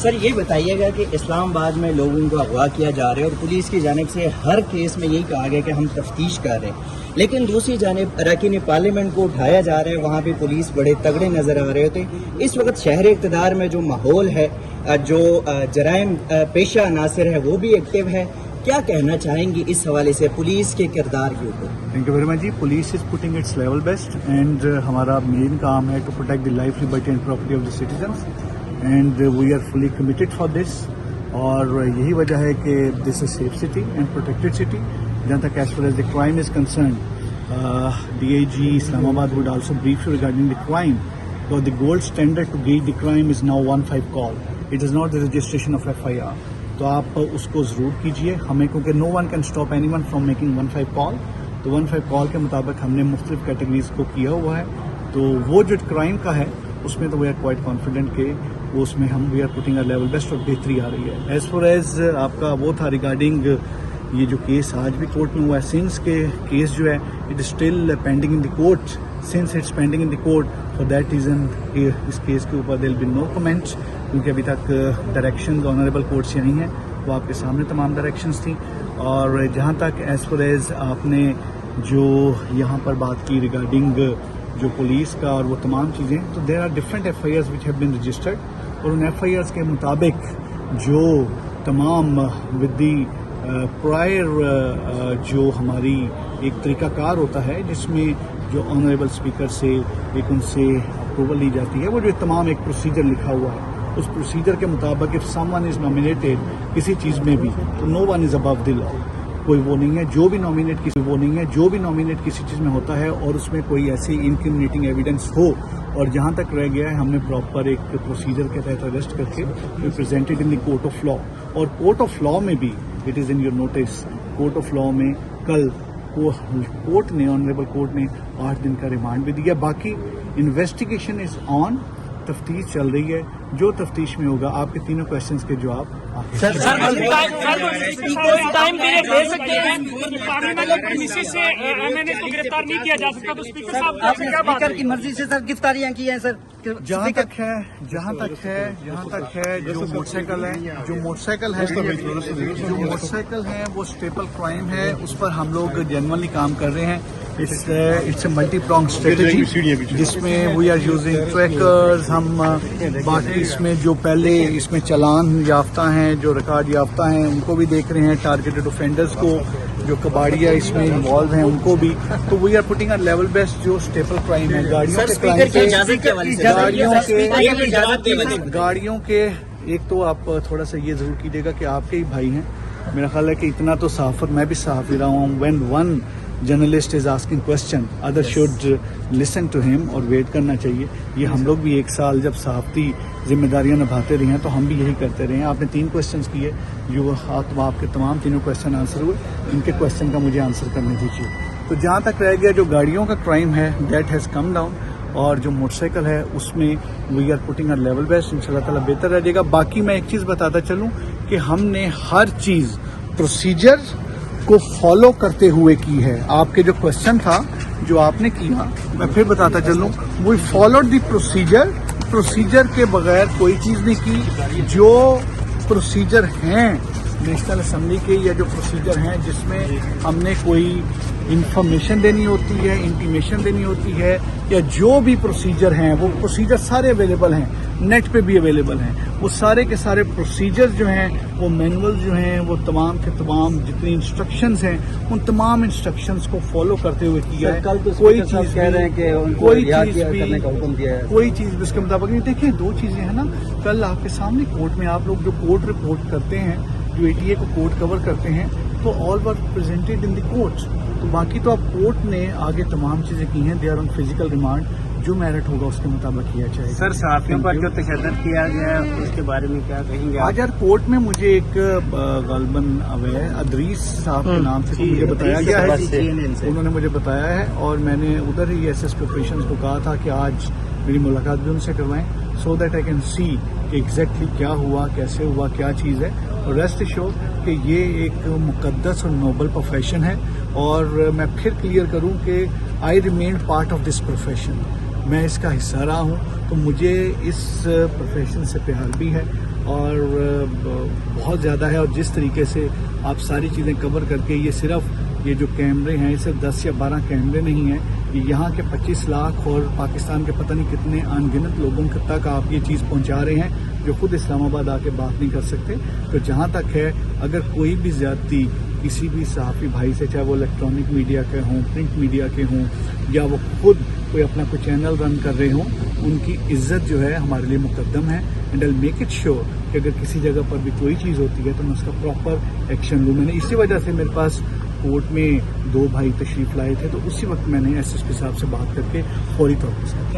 سر یہ بتائیے گا کہ اسلام آباد میں لوگوں کو اغوا کیا جا رہا ہے اور پولیس کی جانب سے ہر کیس میں یہی کہا گیا کہ ہم تفتیش کر رہے ہیں، لیکن دوسری جانب اراکین پارلیمنٹ کو اٹھایا جا رہا ہے، وہاں پہ پولیس بڑے تگڑے نظر آ رہے ہوتے. اس وقت شہر اقتدار میں جو ماحول ہے، جو جرائم پیشہ عناصر ہے وہ بھی ایکٹیو ہے، کیا کہنا چاہیں گی اس حوالے سے پولیس کے کردار کے اوپر؟ تھینک یو ویری مچ جی. Police is putting its level best and ہمارا مین کام ہے to protect the life liberty and property of the citizens and we are fully committed for this. اور یہی وجہ ہے کہ this is safe city and protected city. جہاں تک as far as the crime is concerned D I G Islamabad would also brief you regarding the crime. So the gold standard to gauge the crime is now 15 call. It is not the registration of FIR. تو آپ اس کو ضرور کیجئے ہمیں، کیونکہ no one can stop anyone from making 15 call. تو 15 call کے مطابق ہم نے مختلف کیٹیگریز کو کیا ہوا ہے. تو وہ جو کرائم کا ہے اس میں تو وی آر کوائٹ کانفیڈنٹ کہ وہ اس میں ہم we are putting level best اور بہتری آ رہی ہے. ایز فار ایز آپ کا وہ تھا ریگارڈنگ یہ جو کیس آج بھی کورٹ میں ہوا ہے، سنس کے کیس جو ہے it is still pending in the court. Since it's pending in the court for that reason اس کیس کے اوپر دیر ول بی نو کمنٹس، کیونکہ ابھی تک ڈائریکشنز آنریبل کورٹ سے نہیں ہیں. وہ آپ کے سامنے تمام ڈائریکشنز تھیں. اور جہاں تک ایز فار ایز آپ نے جو یہاں پر بات کی ریگارڈنگ جو پولیس کا اور وہ تمام چیزیں، تو there are different F I Rs which have been registered. اور ان ایف آئی آرز کے مطابق جو تمام ود دی پرائر جو ہماری ایک طریقہ کار ہوتا ہے جس میں جو آنریبل اسپیکر سے ایک ان سے اپروول لی جاتی ہے، وہ جو تمام ایک پروسیجر لکھا ہوا ہے، اس پروسیجر کے مطابق if some one is nominated کسی چیز میں بھی تو نو ون از ابو دی لا. کوئی وہ نہیں ہے جو بھی نامینیٹ کسی چیز میں ہوتا ہے اور اس میں کوئی ایسی انکریمنیٹنگ ایویڈنس ہو. اور جہاں تک رہ گیا ہے ہم نے پراپر ایک پروسیجر کے تحت اریسٹ کر کے presented in the court of law. اور کورٹ آف لا میں بھی it is in your notes, court of law میں کل کورٹ نے آنریبل کورٹ نے 8 دن کا ریمانڈ بھی دیا. باقی انویسٹیگیشن از آن، تفتیش چل رہی ہے. جو تفتیش میں ہوگا آپ کے تینوں کوشچنز کے جواب اسپیکر کی مرضی سے سر گرفتاریاں کی ہیں سر. جہاں تک ہے جو موٹر سائیکل ہے وہ اسٹیپل کرائم ہے، اس پر ہم لوگ جینوئنلی کام کر رہے ہیں. It's a multi prong strategy جس میں وی آر یوزنگ ٹریکرز. ہم باقی اس میں جو پہلے اس میں چلان یافتہ ہیں، جو ریکارڈ یافتہ ہیں، ان کو بھی دیکھ رہے ہیں. ٹارگیٹڈ اوفینڈرز کو جو کباڑیاں اس میں انوالو ہیں ان کو بھی. تو we are putting a level best جو اسٹیپل کرائم ہے. گاڑیوں کے ایک تو آپ تھوڑا سا یہ ضرور کیجیے گا کہ آپ کے ہی بھائی ہیں، میرا خیال ہے کہ اتنا تو صحافت میں بھی صحافی رہا ہوں. When one journalist is asking question other should listen to ہم اور ویٹ کرنا چاہیے. یہ ہم لوگ بھی 1 سال جب صحافتی ذمہ داریاں نبھاتے رہے ہیں تو ہم بھی یہی کرتے رہے ہیں. آپ نے 3 کوشچنز کیے جو آپ کے تمام تینوں کوشچن آنسر ہوئے، ان کے کوشچن کا مجھے آنسر کرنے دیجیے. تو جہاں تک رہ گیا جو گاڑیوں کا کرائم ہے دیٹ ہیز کم ڈاؤن، اور جو موٹر سائیکل ہے اس میں we are putting a level best. ان شاء اللہ تعالیٰ بہتر رہ جائے گا. باقی میں ایک چیز بتاتا چلوں کہ ہم نے ہر چیز پروسیجر کو فالو کرتے ہوئے کی ہے. آپ کے جو کوشچن تھا جو آپ نے کیا، میں پھر بتاتا چلوں، وی فالوڈ دی پروسیجر کے بغیر کوئی چیز نہیں کی. جو پروسیجر ہیں نیشنل اسمبلی کے یا جو پروسیجر ہیں جس میں ہم نے کوئی انفارمیشن دینی ہوتی ہے، انٹیمیشن دینی ہوتی ہے، یا جو بھی پروسیجر ہیں وہ پروسیجر سارے اویلیبل ہیں، نیٹ پہ بھی اویلیبل ہیں. وہ سارے کے سارے پروسیجر جو ہیں، وہ مینول جو ہیں، وہ تمام کے تمام جتنی انسٹرکشنز ہیں ان تمام انسٹرکشنز کو فالو کرتے ہوئے کیا ہے. کوئی چیز بھی اس کے مطابق نہیں. دیکھیں 2 چیزیں ہیں نا، کل آپ کے سامنے کورٹ میں آپ لوگ جو کورٹ رپورٹ کرتے ہیں، جو ATA کو کورٹ کور کرتے ہیں، تو آل ور پریزنٹڈ ان دی کورٹ. تو باقی تو اب کورٹ نے آگے تمام چیزیں کی ہیں. They are on physical remand. جو میرٹ ہوگا اس کے مطابق کیا جائے گا. سر صحافیوں پر جو تشدد کیا گیا ہے اس کے بارے میں کیا کہیں گے؟ آج یار کورٹ میں مجھے ایک غالباً ادریس صاحب کے نام سے مجھے بتایا گیا ہے، انہوں نے مجھے بتایا ہے، اور میں نے ادھر ہی ایس پریپریشنز کو کہا تھا کہ آج میری ملاقات بھی ان سے کروائیں so that I can see کہ ایگزیکٹلی کیا ہوا، کیسے ہوا، کیا چیز ہے. اور ریسٹ ایشور کہ یہ ایک مقدس اور نوبل پروفیشن ہے. اور میں پھر کلیئر کروں کہ I remain part of this profession. میں اس کا حصہ رہا ہوں، تو مجھے اس پروفیشن سے پیار بھی ہے. اور بہت زیادہ ہے. اور جس طریقے سے آپ ساری چیزیں کور کر کے یہ جو کیمرے ہیں صرف 10 یا 12 کیمرے نہیں ہیں, یہاں کے 25 لاکھ اور پاکستان کے پتہ نہیں کتنے ان گنت لوگوں تک آپ یہ چیز پہنچا رہے ہیں جو خود اسلام آباد آ کے بات نہیں کر سکتے. تو جہاں تک ہے اگر کوئی بھی زیادتی کسی بھی صحافی بھائی سے, چاہے وہ الیکٹرانک میڈیا کے ہوں, پرنٹ میڈیا کے ہوں, یا وہ خود کوئی اپنا کوئی چینل رن کر رہے ہوں, ان کی عزت جو ہے ہمارے لیے مقدم ہے. And I make it sure کہ اگر کسی جگہ پر بھی کوئی چیز ہوتی ہے تو میں اس کا پراپر ایکشن لوں. میں نے اسی وجہ سے میرے پاس کورٹ میں 2 بھائی تشریف لائے تھے, تو اسی وقت میں نے ایس ایس پی صاحب سے بات کر کے فوری طور پر